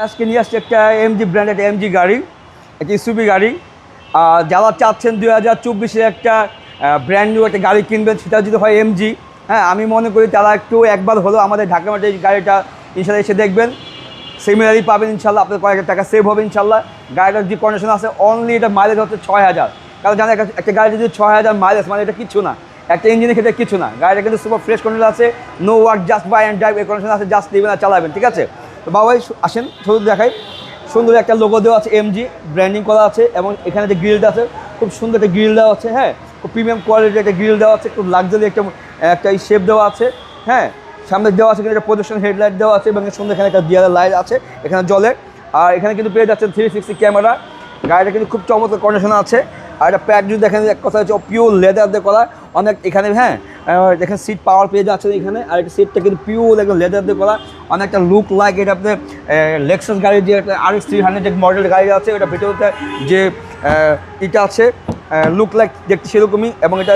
আজকে নিয়ে আসছি একটা এমজি ব্র্যান্ডেড এমজি গাড়ি, একটা এসইউভি গাড়ি। যারা চাচ্ছেন 2024-এর একটা ব্র্যান্ড নিউ একটা গাড়ি কিনবেন, সেটা যদি হয় এমজি, হ্যাঁ আমি মনে করি তারা একটু একবার হলেও আমাদের ঢাকা মাঠে এই গাড়িটা ইনশাল্লাহ এসে দেখবেন। সিমিলারই পাবেন ইনশাল্লাহ, আপনার কয়েক টাকা সেভ হবে ইনশাল্লাহ। গাড়িটার যে কন্ডিশন আছে, অনলি এটা মাইলেজ হচ্ছে 6000। কারণ জানেন একটা গাড়ি যদি 6000 মাইলেজ, মানে এটা কিছু না, একটা ইঞ্জিনের ক্ষেত্রে কিছু না। গাড়িটা কিন্তু সুপার ফ্রেশ কন্ডিশন আছে, no work, just buy and drive এই কন্ডিশন আছে, জাস্ট নেবেন আর চালাবেন, ঠিক আছে? তো বাবাই আসেন শুধু দেখাই, সুন্দর একটা লোগো দেওয়া আছে, এমজি ব্র্যান্ডিং করা আছে, এবং এখানে যে গ্রিলটা আছে খুব সুন্দর একটা গ্রিল দেওয়া আছে, হ্যাঁ খুব প্রিমিয়াম কোয়ালিটির একটা গ্রিল দেওয়া আছে, খুব লাক্সারি একটা শেপ দেওয়া আছে, হ্যাঁ সামনে দেওয়া আছে, এখানে একটা প্রদর্শন হেডলাইট দেওয়া আছে, এবং সুন্দর এখানে একটা ডিআরএল লাইট আছে এখানে জলের। আর এখানে কিন্তু পেয়ে যাচ্ছেন 360 ক্যামেরা। গাড়িটা কিন্তু খুব চমৎকার কন্ডিশনে আছে। আর একটা প্যাক যদি দেখেন, এক কথা হচ্ছে পিওর লেদার দিয়ে করা, অনেক এখানে, হ্যাঁ দেখেন সিট পাওয়ার পেয়ে যাচ্ছেন এখানে। আর একটা সিটটা কিন্তু পিওর একদম লেদার দিয়ে করা, অনেকটা লুক লাইক এটা আপনার লেক্সাস গাড়ির যে একটা RX 300 যে মডেলের গাড়ি আছে, এটা ভিতরতে যে এটা আছে লুক লাইক দেখতে সেরকমই। এবং এটা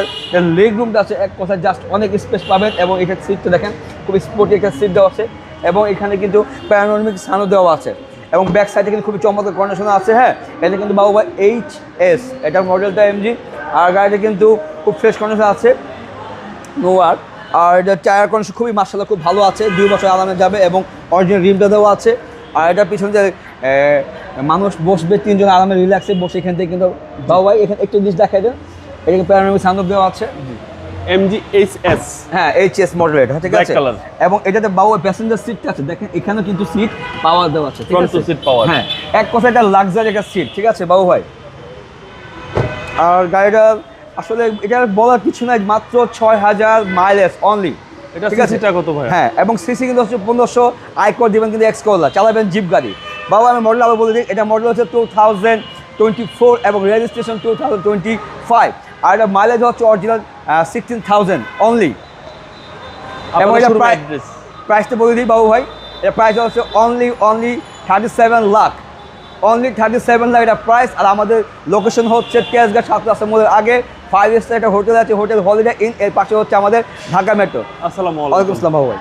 লেগ রুমটা আছে, এক কথা জাস্ট অনেক স্পেস পাবেন। এবং এটার সিটটা দেখেন খুব স্পোর্টি একটা সিট দেওয়া আছে, এবং এখানে কিন্তু প্যানোরামিক সানও দেওয়া আছে, এবং ব্যাক সাইডে কিন্তু খুবই চমৎকার কন্ডিশনে আছে। হ্যাঁ এটা কিন্তু বাবুভাই HS, এটার মডেলটা এমজি। আর গাড়িটা কিন্তু খুব ফ্রেশ কন্ডিশনে আছে, নো ওয়ার্ক। আর এটা টায়ার কন্ডিশন খুবই মাশাআল্লাহ খুব ভালো আছে, 2 বছর আরামে যাবে, এবং অরিজিনাল রিমটা দেওয়া আছে। আর এটার পিছনে যে মানুষ বসবে 3 জন আরামে রিল্যাক্সে বসে, এখান থেকে কিন্তু বাবুভাই এখানে একটু জিনিস দেখাই দেন, এখানে প্যানোরামিক সানরুফ দেওয়া আছে। এমজি HS, হ্যাঁ HS মডেল এটা, ঠিক আছে? এবং এটাতে বাবু প্যাসেঞ্জার সিটটা আছে, দেখেন এখানেও কিন্তু সিট পাওয়ার দেওয়া আছে, ঠিক আছে? সিট পাওয়ার, হ্যাঁ এক কথা এটা লাক্সারি একটা সিট, ঠিক আছে বাবু ভাই? আর গাড়িটা আসলে এটা বলার কিছু নাই, মাত্র 6000 মাইলেজ অনলি। এটা সিসিটা কত ভাই? হ্যাঁ এবং সিসি কিন্তু হচ্ছে 1500, আইকর দিবেন কিন্তু এক্স করলা, চালাবেন জিপ গাড়ি। বাবু আমি মডেল আবার বলে দিই, এটা মডেল হচ্ছে 2024 এবং রেজিস্ট্রেশন 2025। আর এটা মাইলেজ হচ্ছে অরিজিনাল 16000 অনলি। এবং এটা প্রাইসটা বলে দিই বাবু ভাই, এটা প্রাইস হচ্ছে অনলি 37 লাখ, অনলি 37 লাখ এটা প্রাইস। আর আমাদের লোকেশন হচ্ছে তেজগাঁ 7 রাস্তা মোড়ের আগে 5 স্টার একটা হোটেল আছে, হোটেল হলিডে ইন, এর পাশে হচ্ছে আমাদের ঢাকা মেট্রো। আসসালামু আলাইকুম। ওয়ালাইকুম আসসালাম বাবু ভাই।